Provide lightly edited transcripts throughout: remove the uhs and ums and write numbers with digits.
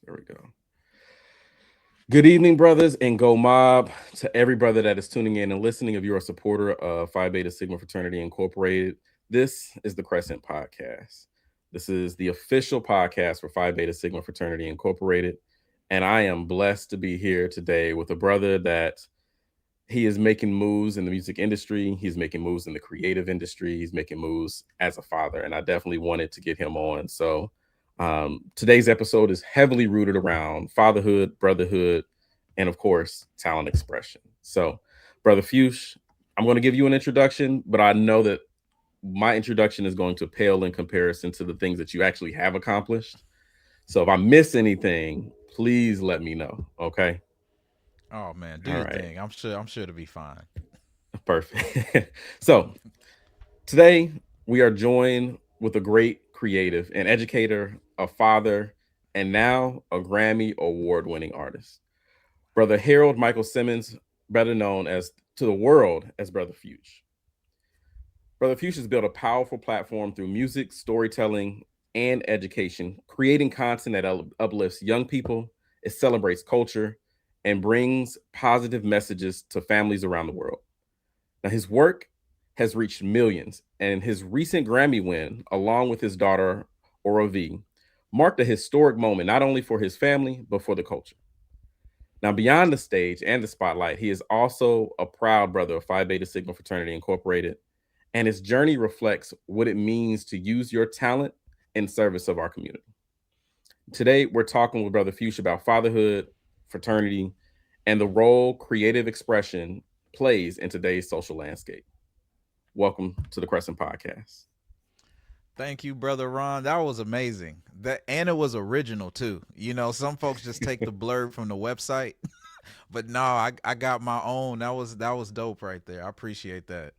There we go. Good evening, brothers, and go mob to every brother that is tuning in and listening. If you're a supporter of Phi Beta Sigma Fraternity Incorporated, this is the Crescent Podcast. This is the official podcast for Phi Beta Sigma Fraternity Incorporated. And I am blessed to be here today with a brother that he is making moves in the music industry. He's making moves in the creative industry. He's making moves as a father. And I definitely wanted to get him on. So today's episode is heavily rooted around fatherhood, brotherhood, and of course, talent expression. So, Brother Fuchs, I'm going to give you an introduction, but I know that my introduction is going to pale in comparison to the things that you actually have accomplished. So, if I miss anything, please let me know. Okay. Oh man, do All your right. thing. I'm sure to be fine. Perfect. So, today we are joined with a great creative, an educator, a father, and now a Grammy award winning artist. Brother Harold Michael Simmons, better known as to the world as Brother Fuchs. Brother Fuchs has built a powerful platform through music, storytelling, and education, creating content that uplifts young people, it celebrates culture, and brings positive messages to families around the world. Now, his work has reached millions, and his recent Grammy win, along with his daughter, Aura V, marked a historic moment not only for his family, but for the culture. Now, beyond the stage and the spotlight, he is also a proud brother of Phi Beta Sigma Fraternity Incorporated, and his journey reflects what it means to use your talent in service of our community. Today, we're talking with Brother Fuchs about fatherhood, fraternity, and the role creative expression plays in today's social landscape. Welcome to the Crescent Podcast. Thank you, brother Ron. That was amazing. That and it was original too. Some folks just take the blurb from the website, but no, I got my own. That was dope right there. I appreciate that.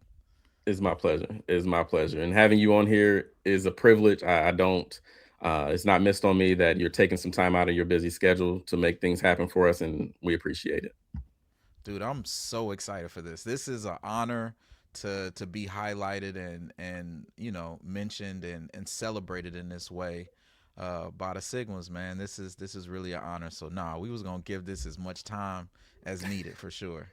It's my pleasure. It's my pleasure. And having you on here is a privilege. I don't, it's not missed on me that you're taking some time out of your busy schedule to make things happen for us, and we appreciate it. Dude, I'm so excited for this. This is an honor to be highlighted and mentioned and celebrated in this way by the Sigmas, man. This is really an honor. So nah, we was gonna give this as much time as needed for sure.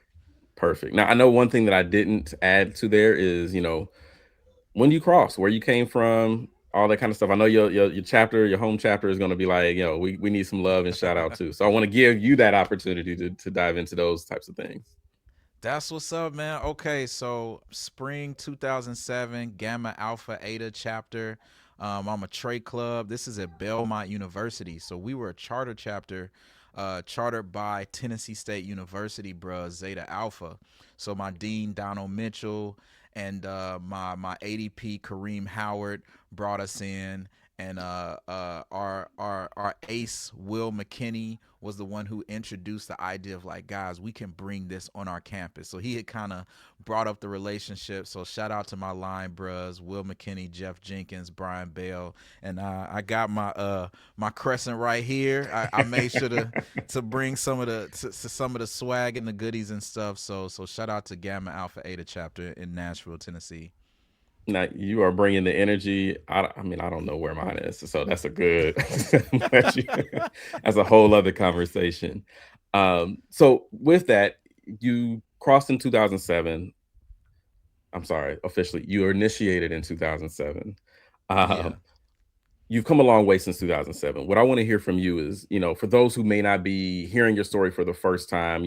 Perfect. Now, I know one thing that I didn't add to there is, when you cross, where you came from, all that kind of stuff. I know your chapter, your home chapter is going to be like, we need some love and shout out too. So I want to give you that opportunity to dive into those types of things. That's what's up, man. Okay, so spring 2007, Gamma Alpha Eta chapter. I'm a trade club. This is at Belmont University. So we were a charter chapter, chartered by Tennessee State University, bruh, Zeta Alpha. So my dean, Donald Mitchell, and my ADP, Kareem Howard, brought us in. And our ace, Will McKinney, was the one who introduced the idea of like, guys, we can bring this on our campus. So he had kind of brought up the relationship. So shout out to my line bros, Will McKinney, Jeff Jenkins, Brian Bell, and I got my crescent right here. I made sure to bring some of the swag and the goodies and stuff. So shout out to Gamma Alpha Eta chapter in Nashville, Tennessee. Now you are bringing the energy. I mean, I don't know where mine is, so that's a good. That's a whole other conversation. So with that, you crossed in 2007. I'm sorry, officially, you were initiated in 2007. Yeah. Um, you've come a long way since 2007. What I want to hear from you is, for those who may not be hearing your story for the first time,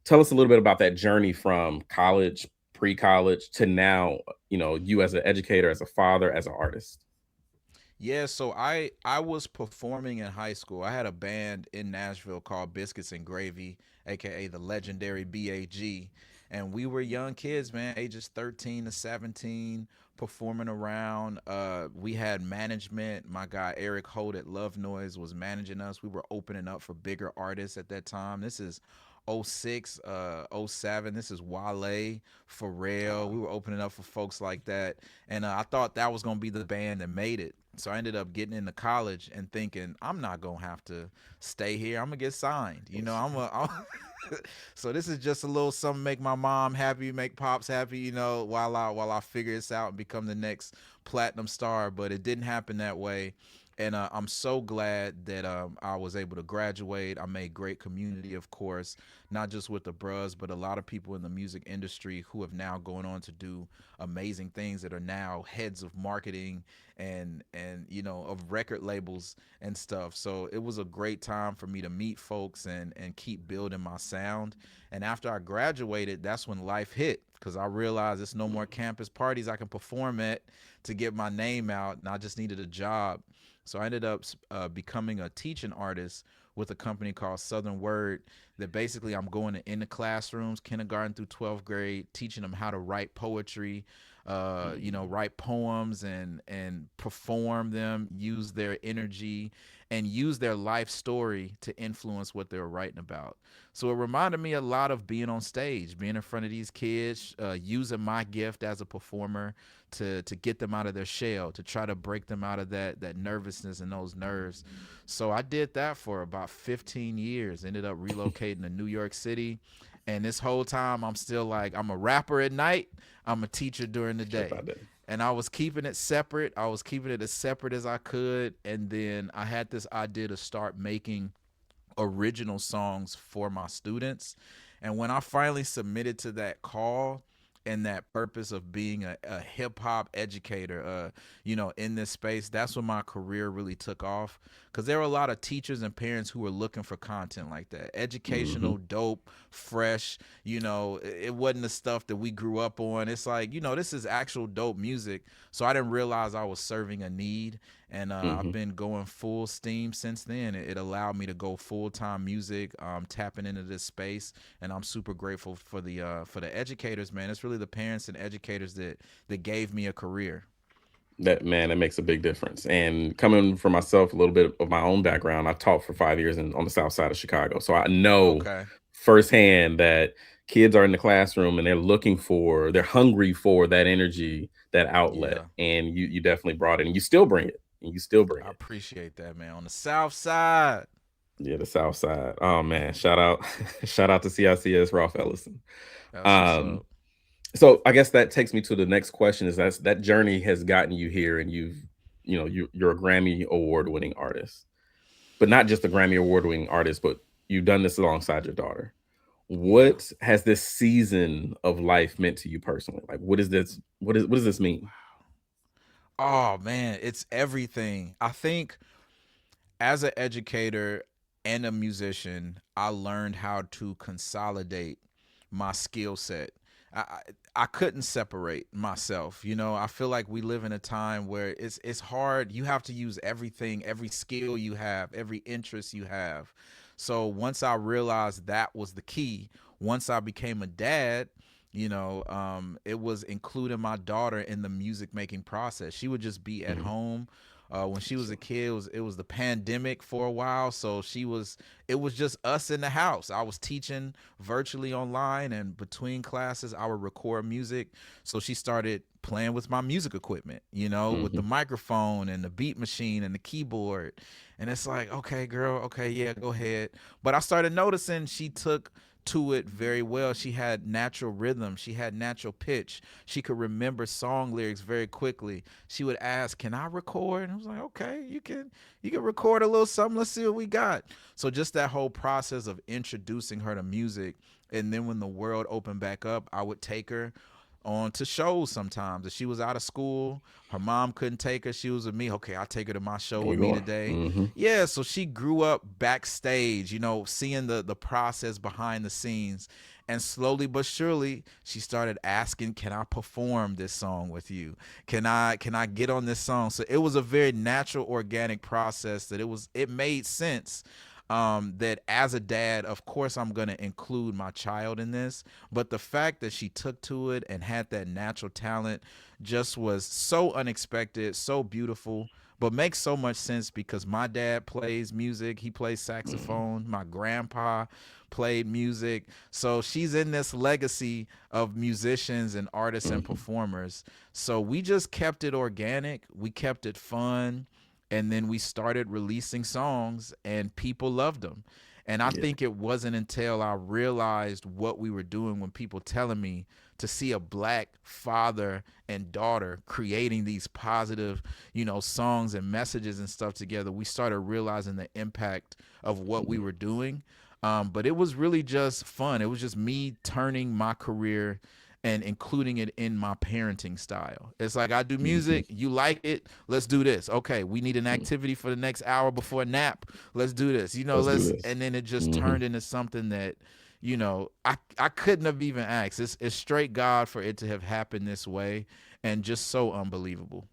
tell us a little bit about that journey from college, pre-college to now, you as an educator, as a father, as an artist. Yeah, so I was performing in high school. I had a band in Nashville called Biscuits and Gravy, aka the legendary BAG, and we were young kids, man, ages 13 to 17, performing around. We had management. My guy Eric Holt at Love Noise was managing us. We were opening up for bigger artists at that time. This is '06, '07. This is Wale, Pharrell. We were opening up for folks like that. And I thought that was going to be the band that made it. So I ended up getting into college and thinking, I'm not going to have to stay here. I'm going to get signed. So this is just a little something make my mom happy, make pops happy, while I figure this out and become the next platinum star, but it didn't happen that way. And I'm so glad that I was able to graduate. I made great community, of course, not just with the bros, but a lot of people in the music industry who have now gone on to do amazing things that are now heads of marketing and of record labels and stuff. So it was a great time for me to meet folks and keep building my sound. And after I graduated, that's when life hit because I realized there's no more campus parties I can perform at to get my name out, and I just needed a job. So I ended up becoming a teaching artist with a company called Southern Word. That basically I'm going in the classrooms, kindergarten through 12th grade, teaching them how to write poetry, write poems and perform them, use their energy and use their life story to influence what they're writing about. So it reminded me a lot of being on stage, being in front of these kids, using my gift as a performer to get them out of their shell, to try to break them out of that nervousness and those nerves. So I did that for about 15 years. Ended up relocating to New York City. And this whole time I'm still like I'm a rapper at night, I'm a teacher during the Straight day. by day. And I was keeping it separate. I was keeping it as separate as I could. And then I had this idea to start making original songs for my students. And when I finally submitted to that call and that purpose of being a hip hop educator, in this space, that's when my career really took off. Because there were a lot of teachers and parents who were looking for content like that, Mm-hmm. educational, dope, fresh. It wasn't the stuff that we grew up on. It's like, this is actual dope music. So I didn't realize I was serving a need, and I've Mm-hmm. been going full steam since then. It allowed me to go full time music, tapping into this space, and I'm super grateful for the educators, man. It's really the parents and educators that gave me a career. That man, that makes a big difference. And coming from myself, a little bit of my own background, I taught for 5 years on the south side of Chicago. So I know Okay. firsthand that kids are in the classroom and they're hungry for that energy, that outlet. Yeah, And you definitely brought it and you still bring it. And you still bring I it. appreciate that, man. On the South Side, Yeah, the south side. Oh man, shout out shout out to CICS Ralph Ellison. that's what's Um, up. so I guess that takes me to the next question is that journey has gotten you here and you're a Grammy award winning artist, but not just a Grammy award winning artist, but you've done this alongside your daughter. Yeah. What has this season of life meant to you personally? Like what does this mean? Oh man, it's everything. I think as an educator and a musician, I learned how to consolidate my skill set. I couldn't separate myself. I feel like we live in a time where it's hard. You have to use everything, every skill you have, every interest you have. So once I realized that was the key, once I became a dad, it was including my daughter in the music making process. She would just be at Mhm. home. When she was a kid, it was the pandemic for a while, so it was just us in the house. I was teaching virtually online, and between classes, I would record music. So she started playing with my music equipment, with the Mhm. microphone and the beat machine and the keyboard. And it's like, okay, girl, okay, yeah, go ahead. But I started noticing she took to it very well. She had natural rhythm. She had natural pitch. She could remember song lyrics very quickly. She would ask, "Can I record?" And I was like, "Okay, you can record a little something. Let's see what we got." So just that whole process of introducing her to music, and then when the world opened back up, I would take her on to shows sometimes. If she was out of school, her mom couldn't take her, she was with me. Okay, I'll take her to my show We with me going. today. Mhm. Yeah, so she grew up backstage, seeing the process behind the scenes. And slowly but surely, she started asking, "Can I perform this song with you? Can I get on this song?" So it was a very natural, organic process that it made sense, that as a dad, of course, I'm going to include my child in this. But the fact that she took to it and had that natural talent just was so unexpected, so beautiful, but makes so much sense because my dad plays music. He plays Mhm. saxophone. My grandpa played music. So she's in this legacy of musicians and artists and Mhm. performers. So we just kept it organic. We kept it fun, and then we started releasing songs and people loved them. And I Yeah. think it wasn't until I realized what we were doing when people telling me to see a black father and daughter creating these positive, songs and messages and stuff together, we started realizing the impact of what we Mhm. were doing. But it was really just fun. It was just me turning my career and including it in my parenting style. It's like I do Mhm. music, you like it, let's do this. Okay, we need an activity for the next hour before a nap. Let's do this. Let's do Let's this. and then it just Hmm. turned into something that I couldn't have even asked. It's straight God for it to have happened this way and just so unbelievable.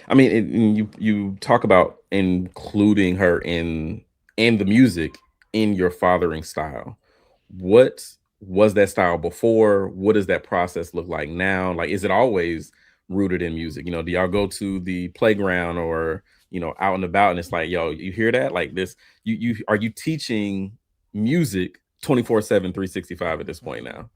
I mean, and you talk about including her in the music in your fathering style. What was that style before? What does that process look like now? Like, is it always rooted in music? Do y'all go to the playground or out and about, and it's like, yo, you hear that? Like this, you are you teaching music 24/7, 365 at this point now?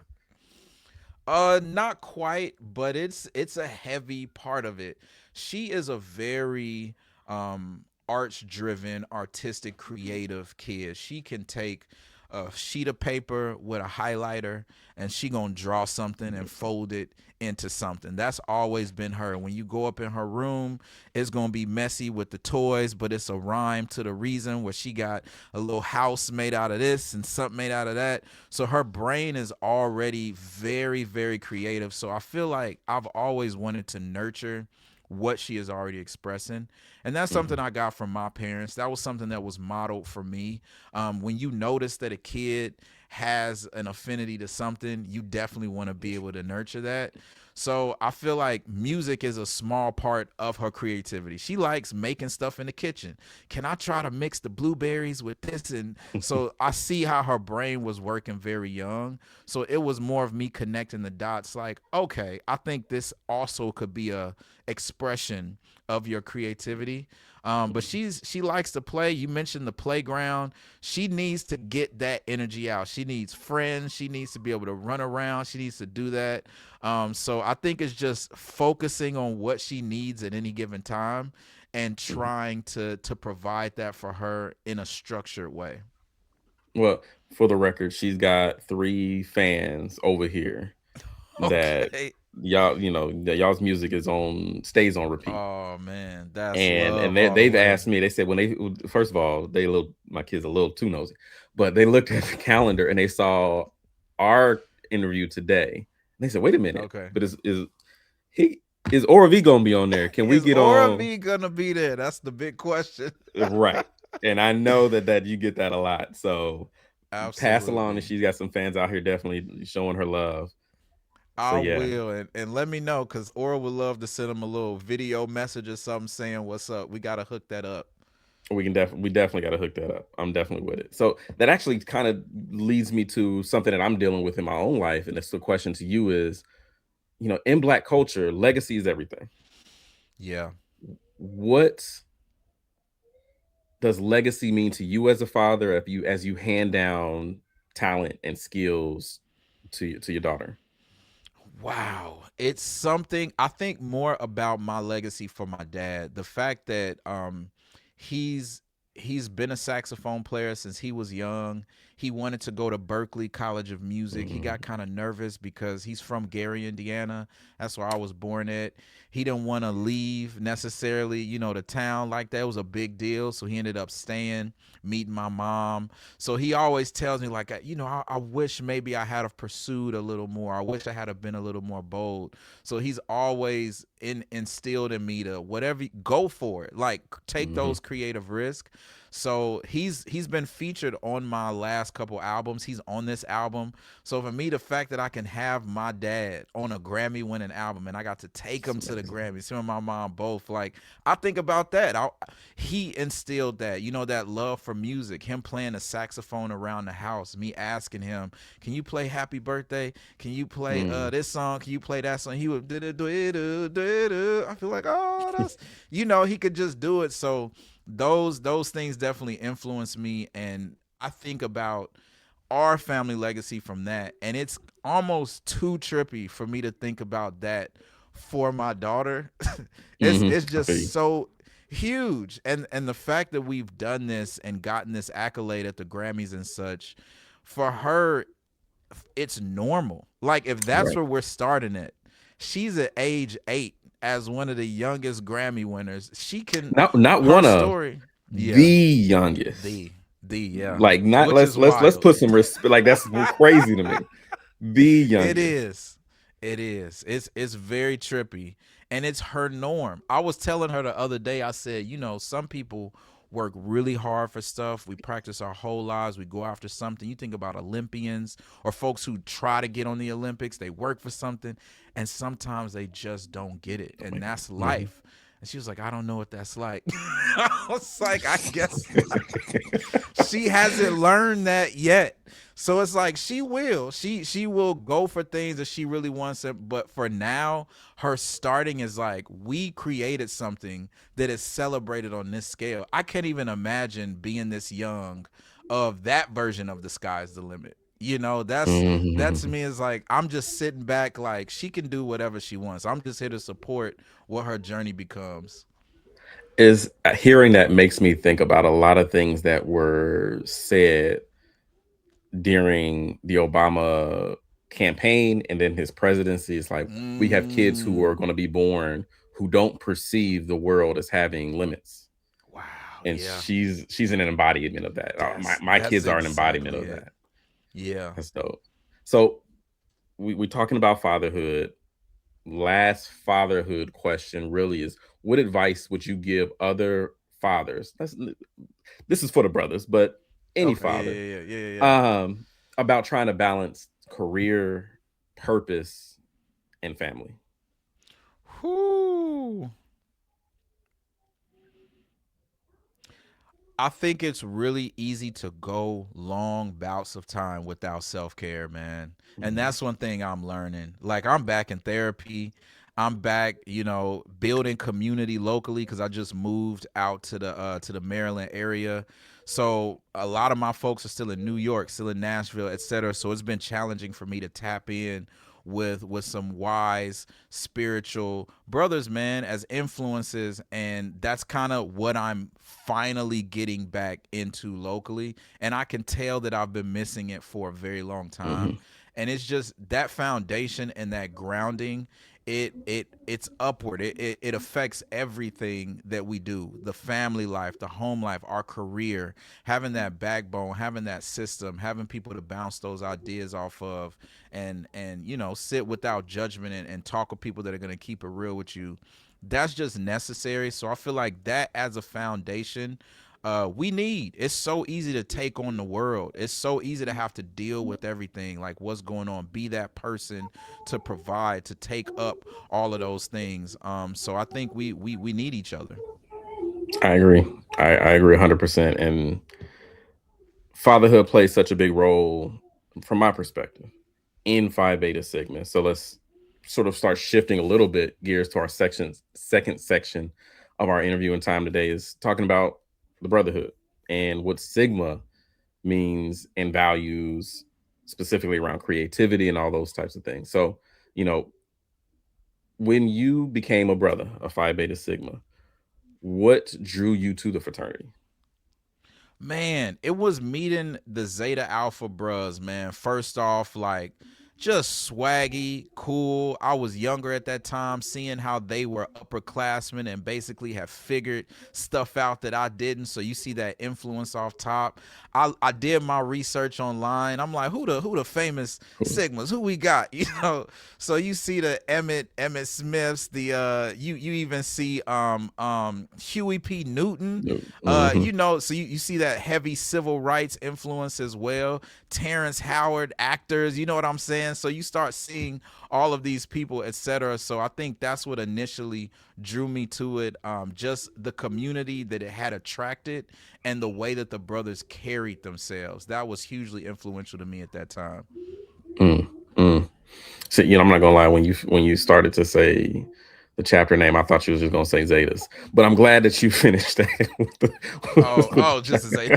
Not quite, but it's a heavy part of it. She is a very arts driven, artistic, creative kid. She can take a sheet of paper with a highlighter and she gonna draw something and fold it into something. That's always been her. When you go up in her room, it's gonna be messy with the toys, but it's a rhyme to the reason where she got a little house made out of this and something made out of that. So her brain is already very, very creative. So I feel like I've always wanted to nurture what she is already expressing. And that's something Hmm. I got from my parents. That was something that was modeled for me. When you notice that a kid has an affinity to something, you definitely want to be able to nurture that. So I feel like music is a small part of her creativity. She likes making stuff in the kitchen. Can I try to mix the blueberries with this? And so I see how her brain was working very young. So it was more of me connecting the dots like, okay, I think this also could be a expression of your creativity. But she likes to play. You mentioned the playground. She needs to get that energy out. She needs friends. She needs to be able to run around. She needs to do that. So I think it's just focusing on what she needs at any given time and trying to provide that for her in a structured way. Well, for the record, she's got 3 fans over here that Okay. that y'all's music is on stays on repeat. Oh man, that's And love they all the they've way. asked me, they said when they first of all, my kids a little too nosy, but they looked at the calendar and they saw our interview today. And they said, "Wait a minute, Okay. but he is Ora V gonna be on there? Can we Is get Aura on?" V gonna be there? That's the big question. Right. And I know that you get that a lot. So pass along that Absolutely. she's got some fans out here definitely showing her love. So I yeah, will, and let me know because Aura would love to send him a little video message or something saying what's up. We gotta hook that up. we definitely got to hook that up. I'm definitely with it. So that actually kind of leads me to something that I'm dealing with in my own life, and it's the question to you is, in Black culture, legacy is everything. Yeah. What does legacy mean to you as a father, if you as you hand down talent and skills to your daughter? Wow. It's something I think more about my legacy for my dad. The fact that he's he's been a saxophone player since he was young. He wanted to go to Berkeley College of Music. He got Mhm. kind of nervous because he's from Gary, Indiana. That's where I was born at. He didn't want to leave necessarily, the town like that. It was a big deal. So he ended up staying, meeting my mom. So he always tells me like, I wish maybe I had have pursued a little more. I wish I had have been a little more bold. So he's always instilled in me to whatever, go for it. Like take Mhm. those creative risks. So he's been featured on my last couple albums. He's on this album. So for me, the fact that I can have my dad on a Grammy winning album and I got to take It's him to the amazing. Grammys, him and my mom both, like I think about that. He instilled that, that love for music, him playing the saxophone around the house, me asking him, can you play Happy Birthday? Can you play Mm. this song? Can you play that song? He would do do do do. I feel like, oh, that's he could just do it. So those things definitely influence me, and I think about our family legacy from that, and it's almost too trippy for me to think about that for my daughter. it's Mhm. it's I feel just you. so huge. And the fact that we've done this and gotten this accolade at the Grammys and such, for her, it's normal. Like if that's Right. where we're starting at, she's at age 8 as one of the youngest Grammy winners. She can, Not her one of, story, the yeah, youngest. the yeah, Like, not, which is let's wild. put some respect. Like, that's crazy to me. The It youngest. is. It is. It's very trippy, and it's her norm. I was telling her the other day. I said, some people work really hard for stuff. We practice our whole lives. We go after something. You think about Olympians or folks who try to get on the Olympics. They work for something, and sometimes they just don't get it, and that's Mhm. life. And she was like, I don't know what that's like. I was like, I guess not. She hasn't learned that yet. So it's like she will. She will go for things that she really wants it. But for now, her starting is like, we created something that is celebrated on this scale. I can't even imagine being this young of that version of the sky's the limit. That to Mhm. me is like, I'm just sitting back, like she can do whatever she wants. I'm just here to support what her journey becomes. Is hearing that makes me think about a lot of things that were said during the Obama campaign and then his presidency. It's like we have kids who are Mm, going to be born who don't perceive the world as having limits, wow. and Yeah. she's an embodiment of that. My That's kids are an embodiment exactly of it. that. Yeah. That's dope. So we're talking about fatherhood. Last fatherhood question really is: what advice would you give other fathers? This is for the brothers, but any Okay. father, Yeah. Yeah. Yeah. Yeah. Yeah. um, about trying to balance career, purpose, and family. Whoo. I think it's really easy to go long bouts of time without self care, man. And Mhm. that's one thing I'm learning. Like, I'm back in therapy. I'm back, building community locally because I just moved out to the Maryland area. So a lot of my folks are still in New York, still in Nashville, etc. So it's been challenging for me to tap in with some wise spiritual brothers, man, as influences. And that's kind of what I'm finally getting back into locally. And I can tell that I've been missing it for a very long time. Mhm. And it's just that foundation and that grounding, it's upward. It affects everything that we do: the family life, the home life, our career. Having that backbone, having that system, having people to bounce those ideas off of, and sit without judgment, and talk with people that are going to keep it real with you. That's just necessary. So I feel like that as a foundation, we need. It's so easy to take on the world. It's so easy to have to deal with everything, like what's going on. Be that person to provide, to take up all of those things. So I think we need each other. I agree. I agree 100%. And fatherhood plays such a big role from my perspective in Phi Beta Sigma. So let's sort of start shifting a little bit gears to our second section of our interview and time today is talking about the brotherhood and what Sigma means and values specifically around creativity and all those types of things. So, you know, when you became a brother, a Phi Beta Sigma, what drew you to the fraternity? Man, it was meeting the Zeta Alpha bros, man. First off, like, just swaggy, cool. I was younger at that time, seeing how they were upperclassmen and basically have figured stuff out that I didn't. So you see that influence off top. I did my research online. I'm like, who the famous Sigmas? Who we got? So you see the Emmett Smiths, the you even see Huey P. Newton. Mm-hmm. So you see that heavy civil rights influence as well. Terrence Howard, actors, you know what I'm saying? So you start seeing all of these people, etc. So I think that's what initially drew me to it. Just the community that it had attracted and the way that the brothers carried themselves. That was hugely influential to me at that time. Mm, mm. So, I'm not gonna lie. When you started to say the chapter name, I thought you was just gonna say Zetas. But I'm glad that you finished that with the Just to say,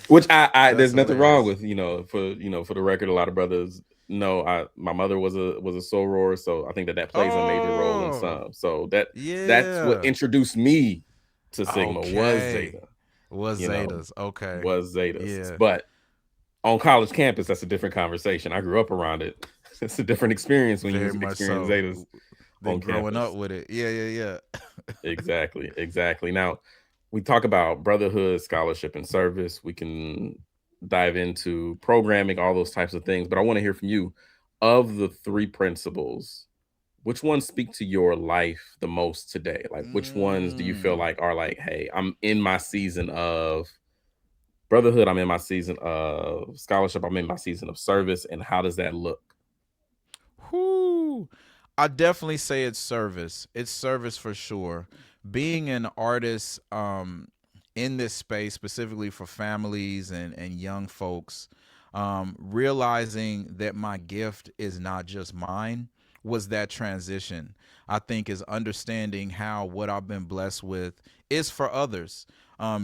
which I that's there's nothing wrong hilarious. with, for the record, a lot of brothers. no, I my mother was a sororer, so I think that that plays a major role in Oh, some. So that's what yeah. introduced me to Sigma was Okay. Zeta. Was You know, Zetas. Okay. was Zetas. Yeah. But on college campus, that's a different conversation. I grew up around it. It's a different experience when you Very much experience so. Zetas Than on growing up campus. with it. Yeah, yeah, yeah. Exactly, exactly. Now, we talk about brotherhood, scholarship, and service. We can dive into programming, all those types of things. But I want to hear from you. Of the three principles, which ones speak to your life the most today? Like, which ones do you feel Mm. like are like, hey, I'm in my season of brotherhood, I'm in my season of scholarship, I'm in my season of service, and how does that look? Whoo. I definitely say it's service. It's service for sure. Being an artist in this space, specifically for families and young folks, realizing that my gift is not just mine was that transition. I think is understanding how what I've been blessed with is for others.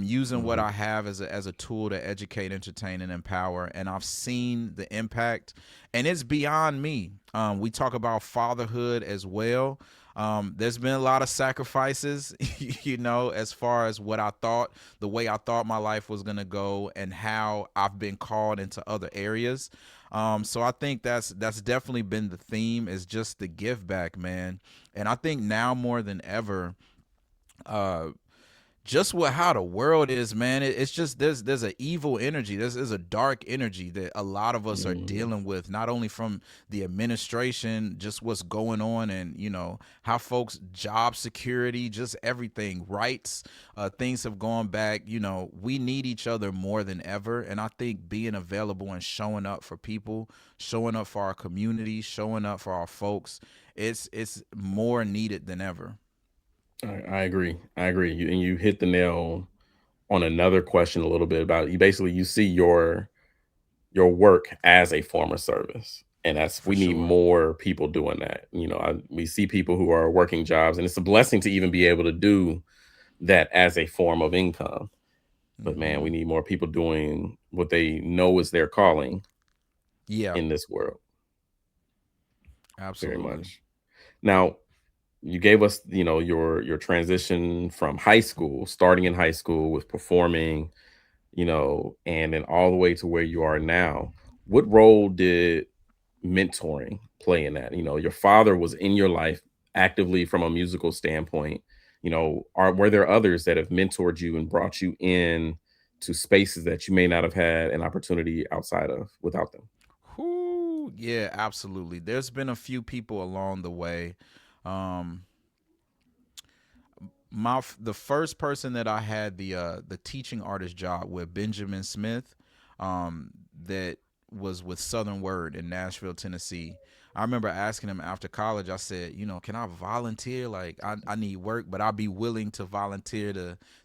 Using what Mhm. I have as a tool to educate, entertain, and empower. And I've seen the impact, and it's beyond me. We talk about fatherhood as well. There's been a lot of sacrifices, as far as what I thought, the way I thought my life was gonna go, and how I've been called into other areas. So I think that's definitely been the theme, is just the give back, man. And I think now more than ever, uh, just what how the world is, man. It's just there's an evil energy. There's a dark energy that a lot of us are Mhm. dealing with, not only from the administration, just what's going on, and how folks job security, just everything, rights, things have gone back. We need each other more than ever, and I think being available and showing up for people, showing up for our community, showing up for our folks, it's more needed than ever. I agree. I agree. And you hit the nail on another question a little bit about you. Basically, you see your work as a form of service, and that's For we need sure. more people doing that. We see people who are working jobs, and it's a blessing to even be able to do that as a form of income. But man, we Hmm. need more people doing what they know is their calling Yeah, in this world. Very absolutely. much. Now, you gave us, your transition from high school, starting in high school with performing, and then all the way to where you are now. What role did mentoring play in that? Your father was in your life actively from a musical standpoint. Are were there others that have mentored you and brought you in to spaces that you may not have had an opportunity outside of without them? Whoo, yeah, absolutely. There's been a few people along the way. Um, the first person that I had the teaching artist job with, Benjamin Smith, um, that was with Southern Word in Nashville, Tennessee. I remember asking him after college. I said, can I volunteer? Like, I need work, but I'll be willing to volunteer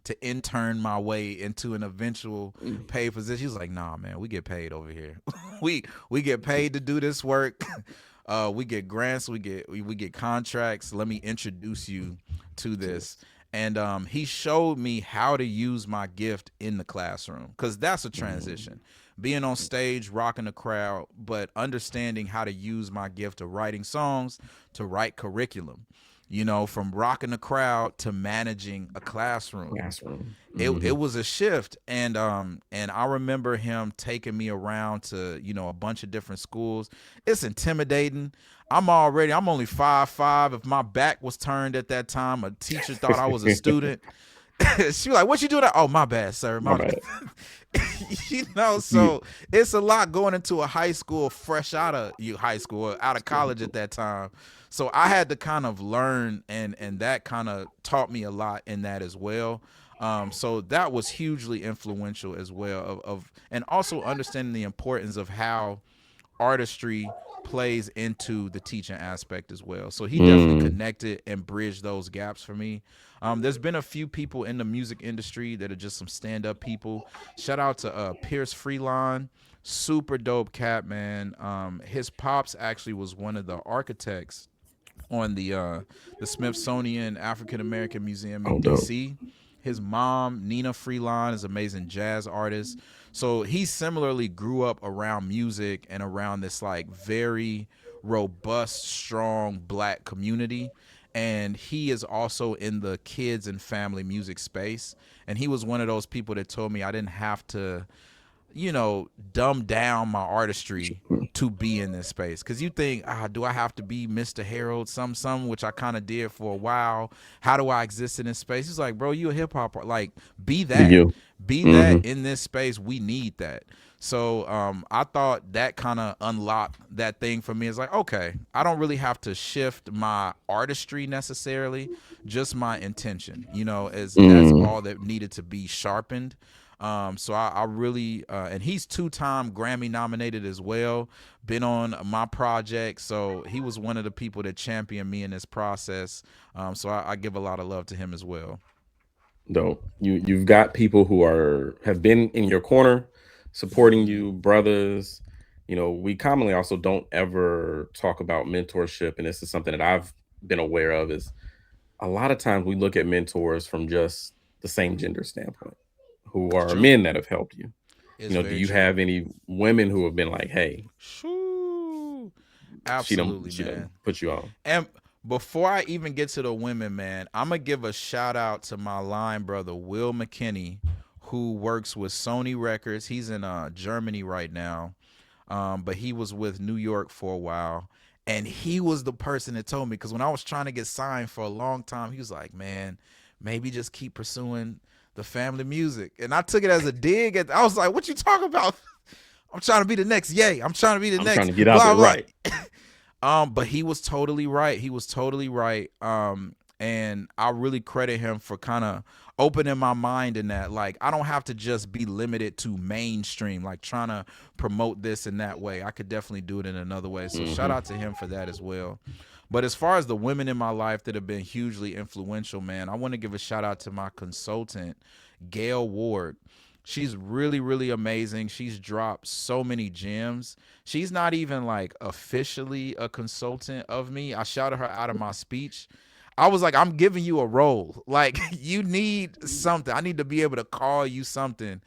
to intern my way into an eventual Mm. paid position. He was like, Nah, man, we get paid over here. We get paid to do this work. We get grants. We get contracts. Let me introduce you to this. Just And he showed me how to use my gift in the classroom, because that's a mm, transition. Being on stage, rocking the crowd, but understanding how to use my gift of writing songs to write curriculum. From rocking the crowd to managing a classroom. classroom. It was a shift, and I remember him taking me around to a bunch of different schools. It's intimidating. I'm only 5'5". If my back was turned at that time, a teacher thought I was a student. She was like, "What you doing?" Oh, my bad, sir. My My bad. You, so it's a lot going into a high school, fresh out of high school, out of college at that time. So I had to kind of learn, and that kind of taught me a lot in that as well. So that was hugely influential as well, of and also understanding the importance of how artistry plays into the teaching aspect as well. So he definitely mm, connected and bridged those gaps for me. There's been a few people in the music industry that are just some stand up people. Shout out to Pierce Freelon, super dope cat, man. His pops actually was one of the architects on the Smithsonian African American Museum oh, in dope. D.C. His mom, Nina Freelon, is an amazing jazz artist. So he similarly grew up around music and around this like very robust, strong black community. And he is also in the kids and family music space. And he was one of those people that told me I didn't have to, dumb down my artistry to be in this space. Cause you think, do I have to be Mr. Harold, some, which I kind of did for a while. How do I exist in this space? He's like, bro, you a hip hop, like, be Be that, you. be Mm-hmm. that in this space. We need that. So I thought that kind of unlocked that thing for me. It's like, okay, I don't really have to shift my artistry necessarily, just my intention. As that's Mm. all that needed to be sharpened. So I really, and he's 2-time Grammy nominated as well. Been on my project, so he was one of the people that championed me in this process. So I give a lot of love to him as well. Dope. You've got people who have been in your corner, supporting you, brothers. We commonly also don't ever talk about mentorship, and this is something that I've been aware of. Is a lot of times we look at mentors from just the same gender standpoint, who It's are true. men that have helped you. It's Do very you true. have any women who have been like, "Hey, Shoo. she don't Absolutely, she don't man. put you on"? And before I even get to the women, man, I'm gonna give a shout out to my line brother Will McKinney, who works with Sony Records. He's in Germany right now, but he was with New York for a while. And he was the person that told me, because when I was trying to get signed for a long time, he was like, "Man, maybe just keep pursuing the family music." And I took it as a dig. I was like, "What you talking about?" I'm trying to be the next Yay. I'm trying to be the I'm trying next to get out there, blah blah. right? But he was totally right. He was totally right. And I really credit him for kind of opening my mind in that. Like, I don't have to just be limited to mainstream, like trying to promote this in that way. I could definitely do it in another way. So shout Hmm. out to him for that as well. But as far as the women in my life that have been hugely influential, man, I want to give a shout out to my consultant, Gail Ward. She's really, really amazing. She's dropped so many gems. She's not even like officially a consultant of me. I shouted her out of my speech. I was like, I'm giving you a role. Like, you need something. I need to be able to call you something.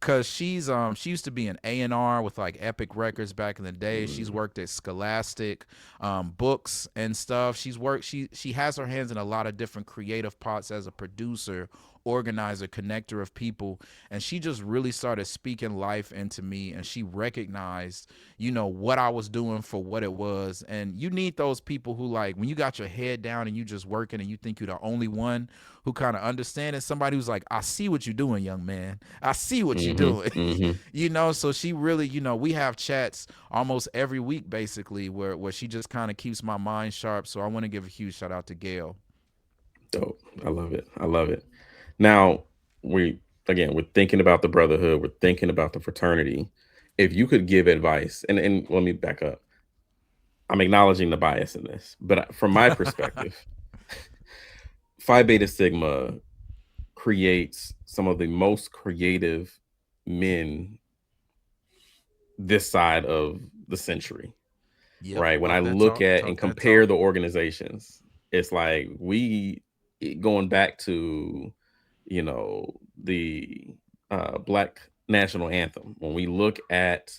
Cause she used to be an A&R with like Epic Records back in the day. She's worked at Scholastic books and stuff. She has her hands in a lot of different creative pots as a producer, organizer, connector of people. And she just really started speaking life into me, and she recognized, what I was doing for what it was. And you need those people who, like, when you got your head down and you just working and you think you're the only one who kind of understand it, somebody who's like, I see what you're doing, young man. I see what you're Hmm. doing. Hmm. So she really, we have chats almost every week basically where she just kind of keeps my mind sharp. So I want to give a huge shout out to Gail. Dope. I love it. I love it. Now, we we're thinking about the brotherhood, we're thinking about the fraternity. If you could give advice, and let me back up. I'm acknowledging the bias in this, but from my perspective, Phi Beta Sigma creates some of the most creative men this side of the century, Yep, right? When I walk that look talk, at and talk that compare talk. the organizations, it's like going back to, you know, the Black National Anthem. When we look at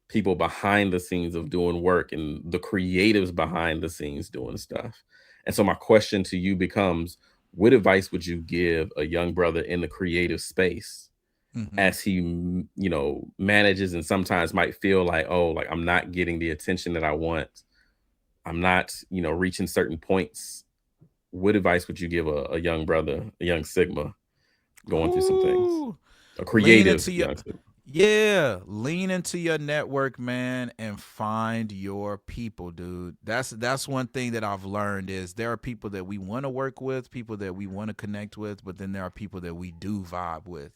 people behind the scenes of doing work and the creatives behind the scenes doing stuff. And so my question to you becomes, what advice would you give a young brother in the creative space Hmm. as he manages and sometimes might feel like, oh, like I'm not getting the attention that I want, I'm not reaching certain points? What advice would you give a young brother, a young Sigma going through some things, Whoo. a Lean creative into your young Sigma? Yeah, lean into your network, man, and find your people, dude. That's one thing that I've learned is there are people that we want to work with, people that we want to connect with, but then there are people that we do vibe with.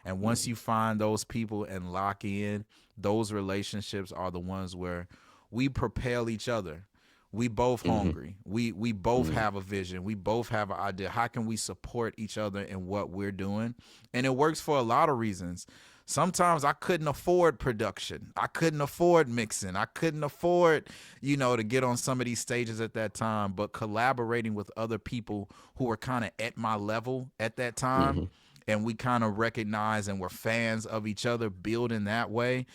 And once you find those people and lock in, those relationships are the ones where we propel each other. We both Mm-hmm. hungry. We both Mm-hmm. have a vision. We both have an idea. How can we support each other in what we're doing? And it works for a lot of reasons. Sometimes I couldn't afford production. I couldn't afford mixing. I couldn't afford, to get on some of these stages at that time. But collaborating with other people who were kind of at my level at that time, Mm-hmm. and we kind of recognize and we're fans of each other, building that way,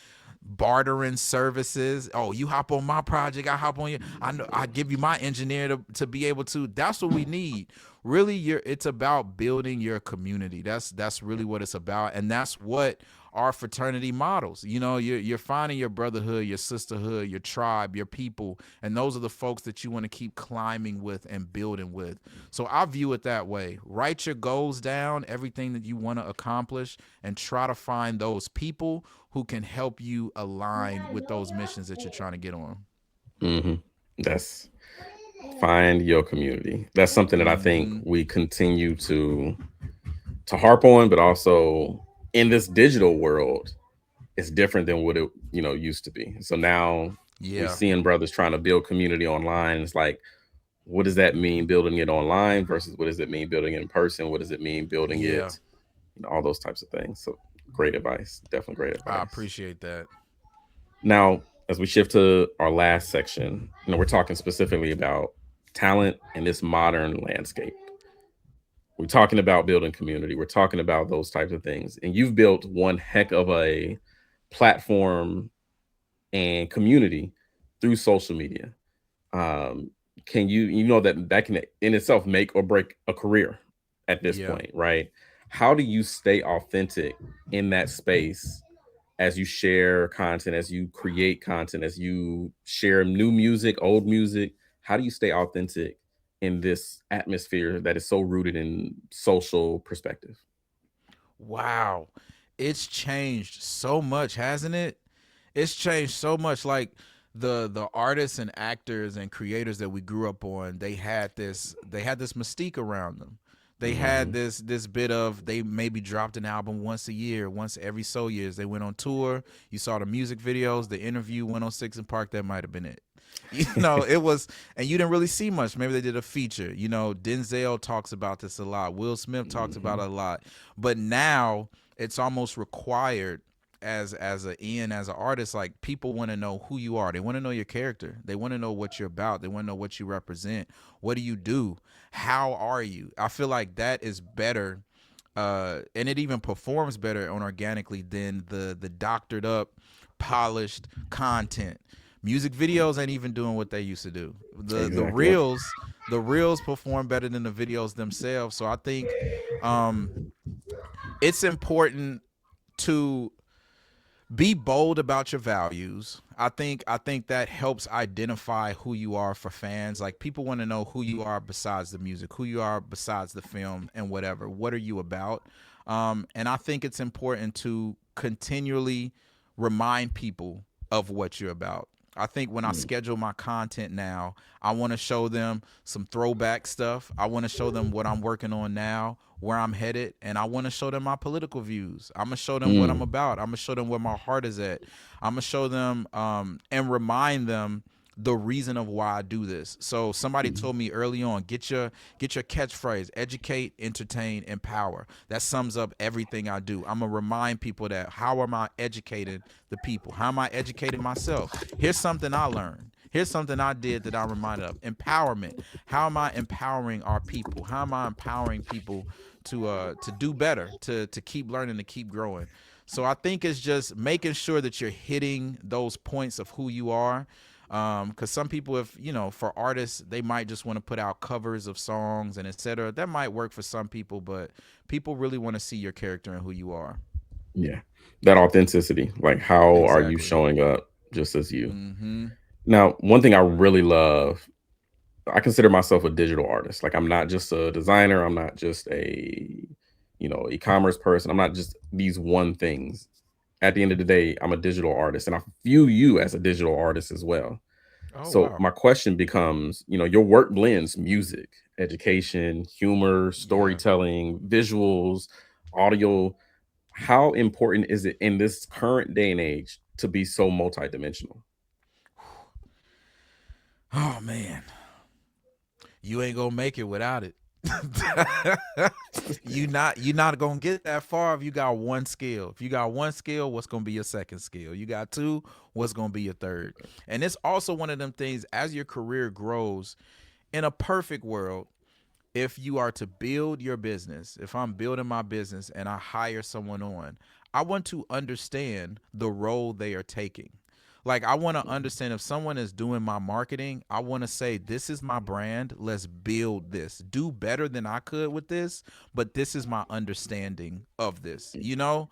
bartering services. Oh, you hop on my project, I hop on you. I know I give you my engineer to be able to. That's what we need. Really, it's about building your community. That's really what it's about, and that's what our fraternity models. You know, you're finding your brotherhood, your sisterhood, your tribe, your people, and those are the folks that you want to keep climbing with and building with. So I view it that way. Write your goals down, everything that you want to accomplish, and try to find those people who can help you align with those missions that you're trying to get on. Hmm. That's find your community. That's something that I think Mm-hmm. we continue to harp on, but also in this digital world, it's different than what it used to be. So now we Yeah. seeing brothers trying to build community online. It's like, what does that mean building it online versus what does it mean building it in person? What does it mean building Yeah. it, all those types of things. So great advice, definitely great I advice. appreciate that. Now, as we shift to our last section, we're talking specifically about talent in this modern landscape. We're talking about building community. We're talking about those types of things. And you've built one heck of a platform and community through social media. Um, can you know that can in itself make or break a career at this Yeah. point, right? How do you stay authentic in that space as you share content, as you create content, as you share new music, old music? How do you stay authentic in this atmosphere that is so rooted in social perspective? Wow. It's changed so much, hasn't it? It's changed so much. Like the artists and actors and creators that we grew up on, they had this mystique around them. They had Hmm. this bit of, they maybe dropped an album once a year, once every so years. They went on tour. You saw the music videos, the interview, 106 in Park. That might have been it. It was, and you didn't really see much. Maybe they did a feature. Denzel talks about this a lot. Will Smith talks about Hmm. it a lot. But now it's almost required as an artist. Like, people want to know who you are. They want to know your character. They want to know what you're about. They want to know what you represent. What do you do? How are you? I feel like that is better, and it even performs better on organically than the doctored up, polished content. Music videos ain't even doing what they used to do. The the Exactly. Yep. reels the reels perform better than the videos themselves. So I think um it's important to be bold about your values. I think that helps identify who you are for fans. Like, people want to know who you are besides the music, who you are besides the film and whatever. What are you about? And I think it's important to continually remind people of what you're about. I think when I Mm. schedule my content now, I want to show them some throwback stuff. I want to show them what I'm working on now, where I'm headed, and I want to show them my political views. I'm gonna show them what I'm Mm. about. I'm gonna show them where my heart is at. I'm gonna show them and remind them the reason of why I do this. So somebody Mm. told me early on, get your catchphrase: educate, entertain, empower. That sums up everything I do. I'm gonna remind people that, how am I educating the people? How am I educating myself? Here's something I learned. Here's something I did that I'm reminded of. Empowerment. How am I empowering our people? How am I empowering people to do better, to keep learning, to keep growing? So I think it's just making sure that you're hitting those points of who you are. Because some people, if for artists, they might just want to put out covers of songs and etc. That might work for some people, but people really want to see your character and who you are. Yeah, that authenticity. Like, how are you Exactly. showing up just as you? Mm-hmm. Now, one thing I really love, I consider myself a digital artist. Like, I'm not just a designer. I'm not just a, e-commerce person. I'm not just these one things. At the end of the day, I'm a digital artist, and I view you as a digital artist as well. Oh So wow. my question becomes, your work blends music, education, humor, Yeah. storytelling, visuals, audio. How important is it in this current day and age to be so multidimensional? Oh man, you ain't gonna make it without it. You not gonna get that far if you got one skill. If you got one skill, what's gonna be your second skill? You got two, what's gonna be your third? And it's also one of them things, as your career grows, in a perfect world, if you are to build your business, if I'm building my business and I hire someone on, I want to understand the role they are taking. Like, I want to Mhm. understand if someone is doing my marketing, I want to say, this is my brand. Let's build this. Do better than I could with this, but this is my understanding of this. You know,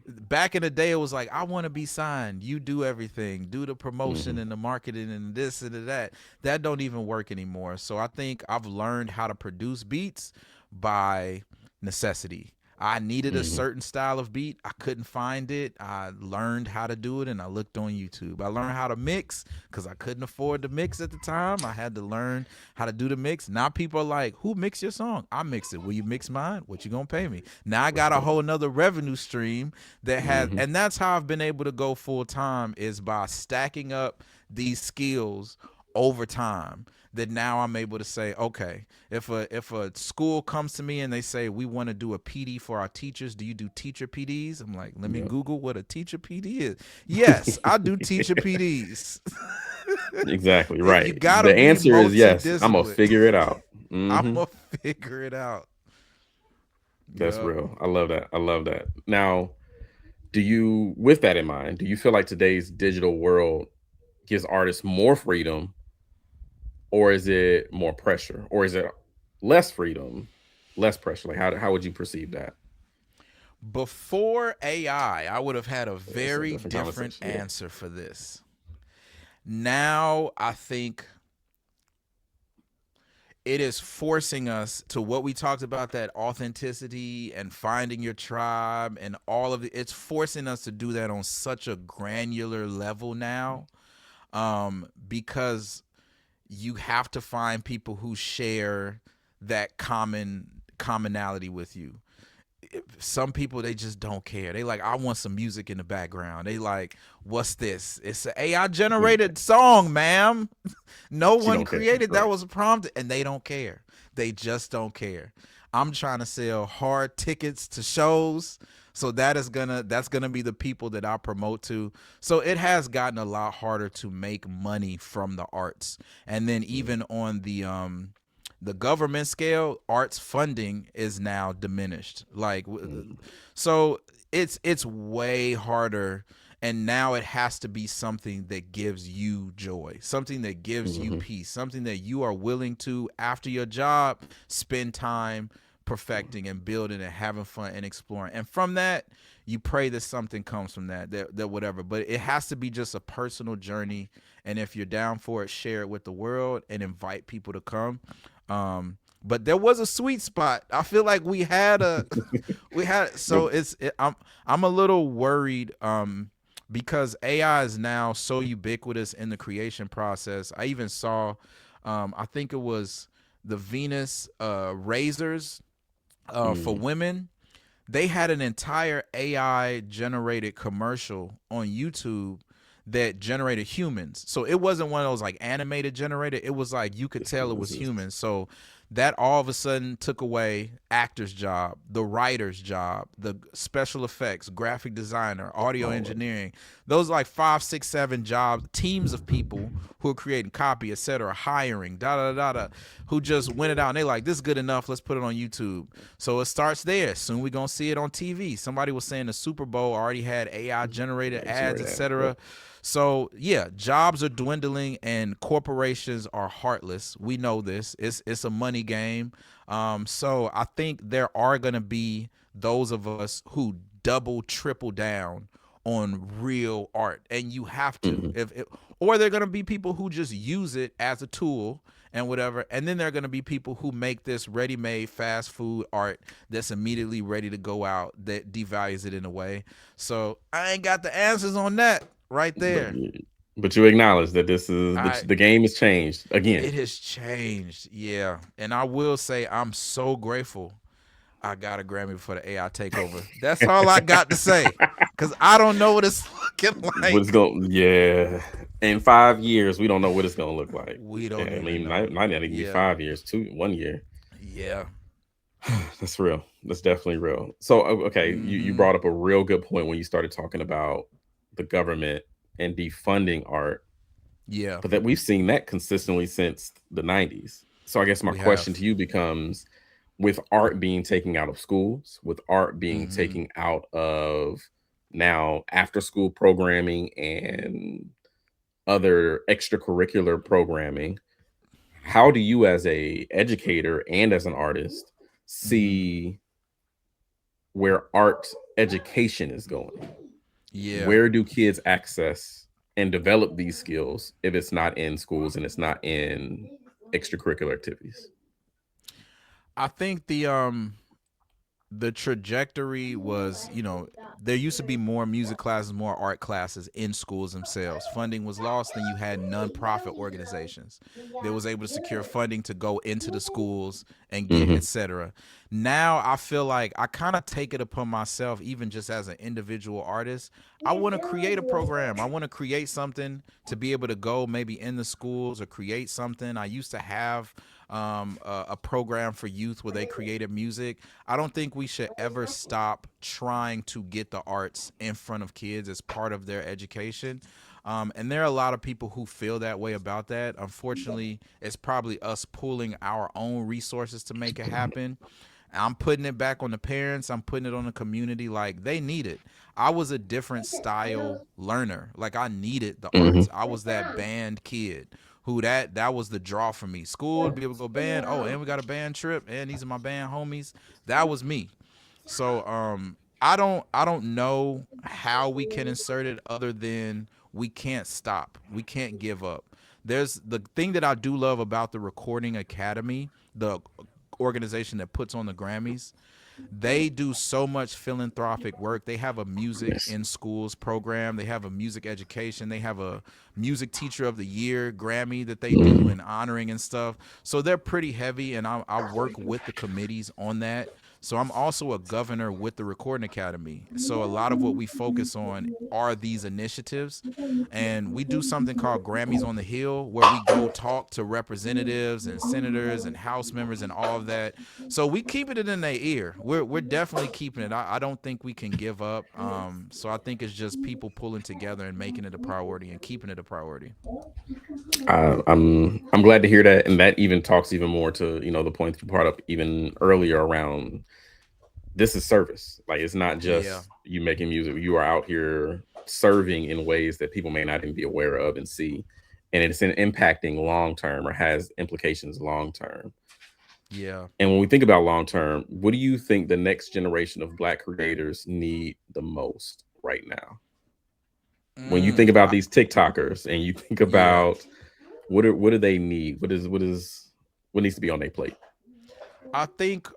back in the day, it was like, I want to be signed. You do everything, do the promotion Mhm. and the marketing and this and that. That don't even work anymore. So I think I've learned how to produce beats by necessity. I needed a Mhm. certain style of beat. I couldn't find it. I learned how to do it and I looked on YouTube. I learned how to mix because I couldn't afford to mix at the time. I had to learn how to do the mix. Now people are like, who mixed your song? I mix it. Will you mix mine? What you gonna pay me? Now I got a whole nother revenue stream that has, Mhm. and that's how I've been able to go full time is by stacking up these skills over time, that now I'm able to say, okay, if a school comes to me and they say we want to do a PD for our teachers, do you do teacher PDs? I'm like, let me Yep. Google what a teacher PD is. Yes, I do teacher PDs. Exactly You right. gotta The be answer is yes. I'm gonna multidisciplined. figure it out. I'm Hmm. gonna figure it out. That's Yep. real. I love that. I love that. Now, do you, with that in mind, do you feel like today's digital world gives artists more freedom, or is it more pressure, or is it less freedom, less pressure? Like how would you perceive that? Before AI, I would have had a It's a very different different conversation. Yeah. answer for this. Now I think it is forcing us to what we talked about, that authenticity and finding your tribe and all of it. It's forcing us to do that on such a granular level now, because you have to find people who share that commonality with you. Some people, they just don't care. They like, I want some music in the background. They like, what's this? It's an AI Mm. generated song, ma'am. No She one don't care. created that, Right. was prompted, and they don't care. They just don't care. I'm trying to sell hard tickets to shows. So that's gonna be the people that I promote to. So it has gotten a lot harder to make money from the arts. And then Mm. even on the government scale, arts funding is now diminished. Like, Mm. so it's way harder, and now it has to be something that gives you joy, something that gives you Mhm. peace, something that you are willing to, after your job, spend time perfecting and building and having fun and exploring. And from that, you pray that something comes from that whatever. But it has to be just a personal journey. And if you're down for it, share it with the world and invite people to come. But there was a sweet spot. I feel like we had a we had, so Go. I'm a little worried, because AI is now so ubiquitous in the creation process. I even saw, I think it was the Venus razors for Mm. women. They had an entire AI generated commercial on YouTube that generated humans. So it wasn't one of those like animated generated. It was like you could tell it This was is humans. So that all of a sudden took away actor's job, the writer's job, the special effects, graphic designer, audio all of engineering. Those like 5, 6, 7 jobs, teams of people who are creating copy, etc., hiring, da da da da, who just went it out and they like, this is good enough. Let's put it on YouTube. So it starts there. Soon we gonna see it on TV. Somebody was saying the Super Bowl already had AI generated it. ads, Generated ads. Yep. etc. So yeah, jobs are dwindling and corporations are heartless. We know this. It's a money game. So I think there are gonna be those of us who double, triple down on real art, and you have to. Hmm. If it, or they're gonna be people who just use it as a tool and whatever, and then there are gonna be people who make this ready-made fast food art that's immediately ready to go out, that devalues it in a way. So I ain't got the answers on that right But there. but you acknowledge that this is I the game has changed again. It has changed, yeah. And I will say I'm so grateful I got a Grammy for the AI takeover. That's all I got to say. Cause I don't know what it's looking What it's like. going, yeah. In 5 years, we don't know what it's gonna look like. We Yeah, don't I even mean, know. might not even be Yeah. 5 years, 1 year. Yeah. That's real. That's definitely real. So, okay, you Mm-hmm. brought up a real good point when you started talking about the government and defunding art, Yeah. but that we've seen that consistently since the '90s. So I guess my We question have. to you becomes, with art being taken out of schools, with art being Hmm. taken out of now after school programming and other extracurricular programming, how do you as a educator and as an artist Hmm. see where art education is going? Yeah. Where do kids access and develop these skills if it's not in schools and it's not in extracurricular activities? I think the trajectory was, there used to be more music classes, more art classes in schools themselves. Funding was lost, and you had nonprofit organizations that was able to secure funding to go into the schools and get Hmm. etc. Now I feel like I kind of take it upon myself, even just as an individual artist. I want to create a program. I want to create something to be able to go maybe in the schools or create something. I used to have a program for youth where they created music. I don't think we should ever stop trying to get the arts in front of kids as part of their education. And there are a lot of people who feel that way about that. Unfortunately, it's probably us pulling our own resources to make it happen. I'm putting it back on the parents. I'm putting it on the community. Like, they need it. I was a different style learner. Like, I needed the Hmm. arts. I was that band kid who that was the draw for me. School to be able to go band. Oh, and we got a band trip. And these are my band homies. That was me. So I don't know how we can insert it other than we can't stop. We can't give up. There's the thing that I do love about the Recording Academy, the organization that puts on the Grammys. They do so much philanthropic work. They have a music Yes. in schools program. They have a music education. They have a music teacher of the year Grammy that they do Hmm. and honoring and stuff. So they're pretty heavy, and I work with the committees on that. So I'm also a governor with the Recording Academy. So a lot of what we focus on are these initiatives. And we do something called Grammys on the Hill, where we go talk to representatives and senators and House members and all of that. So we keeping it in their ear. We're definitely keeping it. I don't think we can give up. So I think it's just people pulling together and making it a priority and keeping it a priority. I'm glad to hear that, and that even talks even more to the point you brought up even earlier around this is service. Like, it's not Yeah. just you making music; you are out here serving in ways that people may not even be aware of and see, and it's in impacting long term or has implications long term. Yeah. And when we think about long term, what do you think the next generation of Black creators need the most right now? When you think about I, these TikTokers and you think yeah. about what do they need? What needs to be on their plate? I think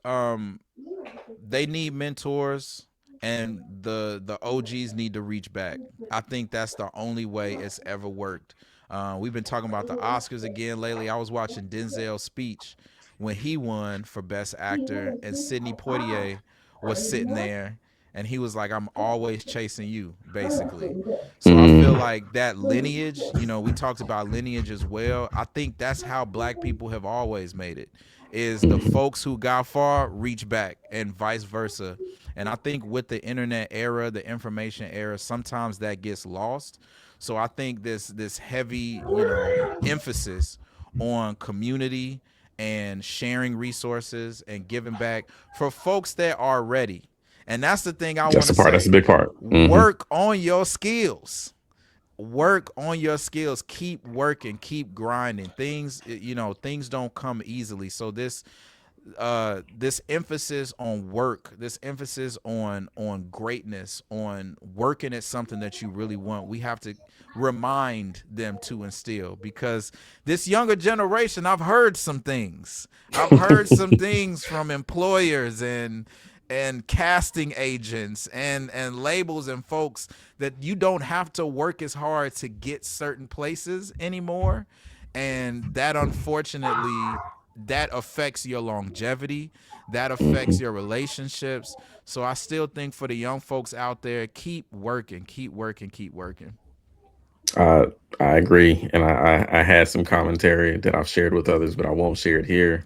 they need mentors, and the OGs need to reach back. I think that's the only way it's ever worked. We've been talking about the Oscars again lately. I was watching Denzel's speech when he won for Best Actor, and Sidney Poitier was sitting there, and he was like, "I'm always chasing you," basically. So I feel Mm, like that lineage, we talked about lineage as well. I think that's how black people have always made it, is the mhm. folks who got far reach back and vice versa. And I think with the internet era, the information era, sometimes that gets lost. So I think this heavy, emphasis on community and sharing resources and giving back for folks that are ready. And that's the thing I That's want the to part. That's a say. big part. Hmm. Work on your skills. Work on your skills. Keep working, keep grinding. Things don't come easily. So this emphasis on work, this emphasis on greatness, on working at something that you really want, we have to remind them to instill, because this younger generation, I've heard some things from employers and casting agents and labels and folks, that you don't have to work as hard to get certain places anymore. And that, unfortunately, that affects your longevity, that affects Hmm. your relationships. So I still think for the young folks out there, keep working, keep working, keep working. Uh, I agree, and I had some commentary that I've shared with others, but I won't share it here.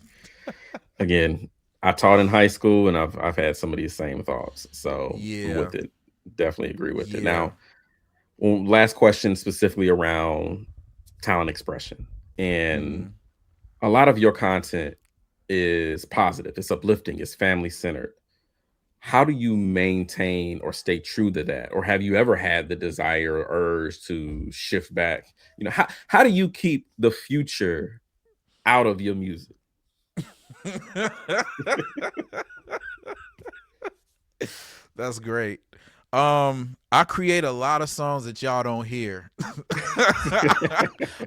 Again, I taught in high school, and I've had some of these same thoughts, so I'm Yeah. with it. Definitely agree with it. Yeah. Now, last question specifically around talent expression and Mhm. a lot of your content is positive, it's uplifting, it's family centered. How do you maintain or stay true to that? Or have you ever had the desire or urge to shift back? How do you keep the future out of your music? That's great. I create a lot of songs that y'all don't hear.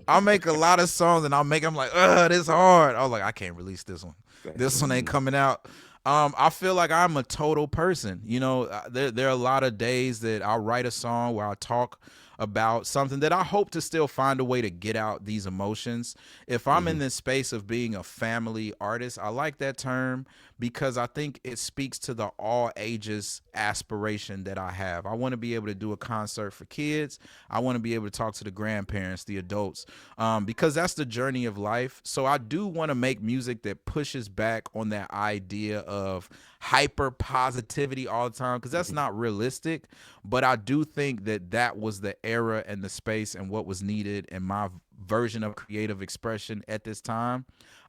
I make a lot of songs and I'm like, this hard. I was like, I can't release this one. This one ain't Mhm, coming out. I feel like I'm a total person. There are a lot of days that I'll write a song where I talk about something that I hope to still find a way to get out these emotions. If I'm in mhm, this space of being a family artist, I like that term because I think it speaks to the all ages aspiration that I have. I want to be able to do a concert for kids. I want to be able to talk to the grandparents, the adults, because that's the journey of life. So I do want to make music that pushes back on that idea of hyper positivity all the time because that's mhm, not realistic. But I do think that that was the era and the space and what was needed in my version of creative expression at this time.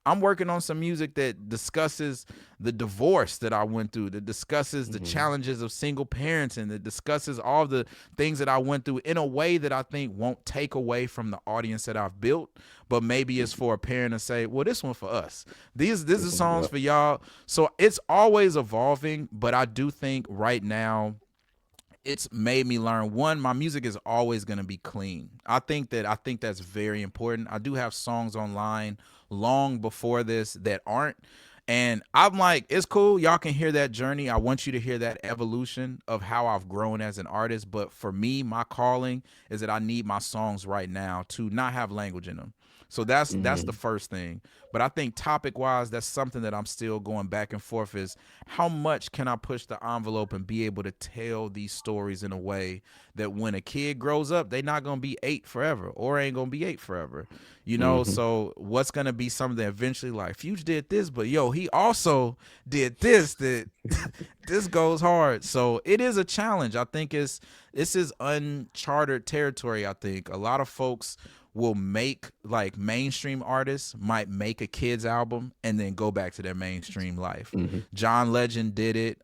I'm working on some music that discusses the divorce that I went through, that discusses the mhm, challenges of single parenting, that discusses all the things that I went through in a way that I think won't take away from the audience that I've built, but maybe it's mhm. for a parent to say, well, this one for us. These are This one, songs yep. for y'all. So it's always evolving, but I do think right now it's made me learn one, my music is always going to be clean. I think that's very important. I do have songs online long before this that aren't, and I'm like, it's cool, y'all can hear that journey. I want you to hear that evolution of how I've grown as an artist, but for me, my calling is that I need my songs right now to not have language in them. So that's the Mhm, first thing. But I think topic wise, that's something that I'm still going back and forth is how much can I push the envelope and be able to tell these stories in a way that when a kid grows up, they're not gonna be eight forever or ain't gonna be eight forever. mhm. So what's gonna be something that eventually like Fuge did this, but yo, he also did this that this goes hard. So it is a challenge. I think this is uncharted territory. I think a lot of folks will make like mainstream artists might make a kids album and then go back to their mainstream life. Mhm. John Legend did it.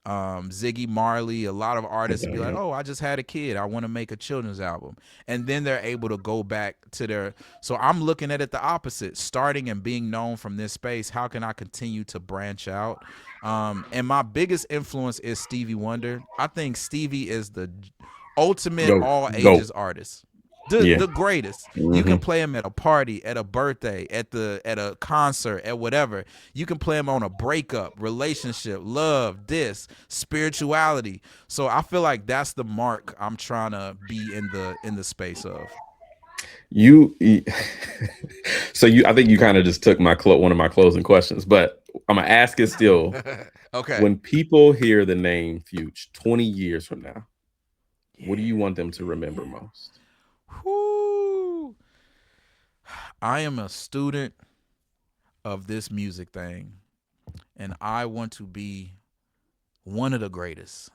Ziggy Marley, a lot of I've artists done be like, it. "Oh, I just had a kid. I want to make a children's album," and then they're able to go back to their. So I'm looking at it the opposite. Starting and being known from this space, how can I continue to branch out? And my biggest influence is Stevie Wonder. I think Stevie is the ultimate Go, all go. ages artist. The Yeah. the greatest. You can Mhm. play him at a party, at a birthday, at a concert, at whatever. You can play him on a breakup, relationship, love, this, spirituality. So I feel like that's the mark I'm trying to be in the space of. You, so I think you kind of just took one of my closing questions, but I'm gonna ask it still. Okay. When people hear the name Fuge 20 years from now, what do Yeah. you want them to Yeah. remember Yeah. most? Whoo. I am a student of this music thing, and I want to be one of the greatest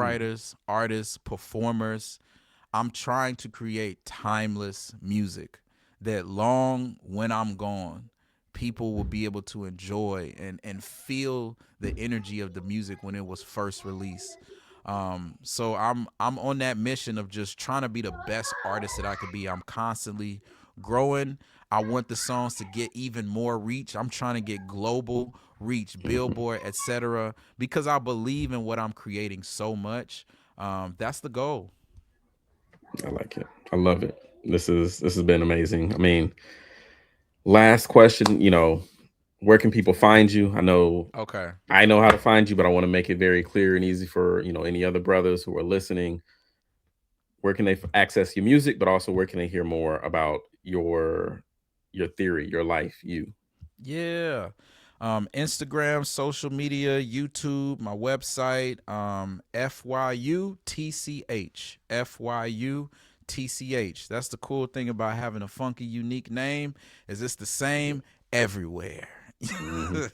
Mhm, songwriters, artists, performers. I'm trying to create timeless music that long when I'm gone, people will be able to enjoy and feel the energy of the music when it was first released. So I'm on that mission of just trying to be the best artist that I could be. I'm constantly growing. I want the songs to get even more reach. I'm trying to get global reach, mhm. Billboard, etc. Because I believe in what I'm creating so much. That's the goal. I like it. I love it. This has been amazing. I mean, last question, where can people find you? Okay. I know how to find you, but I want to make it very clear and easy for, any other brothers who are listening. Where can they access your music, but also where can they hear more about your theory, your life, you? Yeah. Instagram, social media, YouTube, my website, FYUTCH. FYUTCH. That's the cool thing about having a funky, unique name, is it's the same everywhere. Mhm.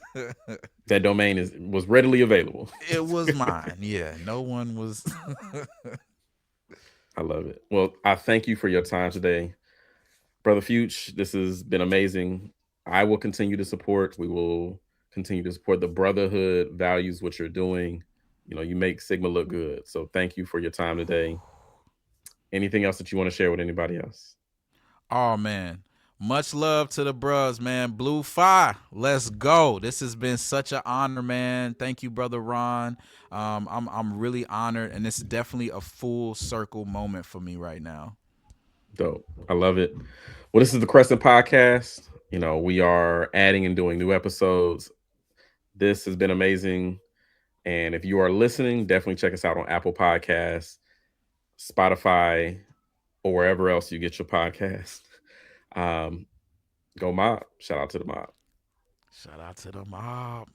That domain is was readily available. It was mine. Yeah. No one was. I love it. Well, I thank you for your time today, brother Fuge. This has been amazing. I will continue to support. We will continue to support the brotherhood values, what you're doing. You make Sigma look good. So thank you for your time today. Anything else that you want to share with anybody else? Oh man. Much love to the bros, man. Blue Fire, let's go. This has been such an honor, man. Thank you, brother Ron. I'm really honored, and it's definitely a full circle moment for me right now. Dope. I love it. Well, this is the Crescent Podcast. We are adding and doing new episodes. This has been amazing. And if you are listening, definitely check us out on Apple Podcasts, Spotify, or wherever else you get your podcast. Um, Go mob. Shout out to the mob. Shout out to the mob.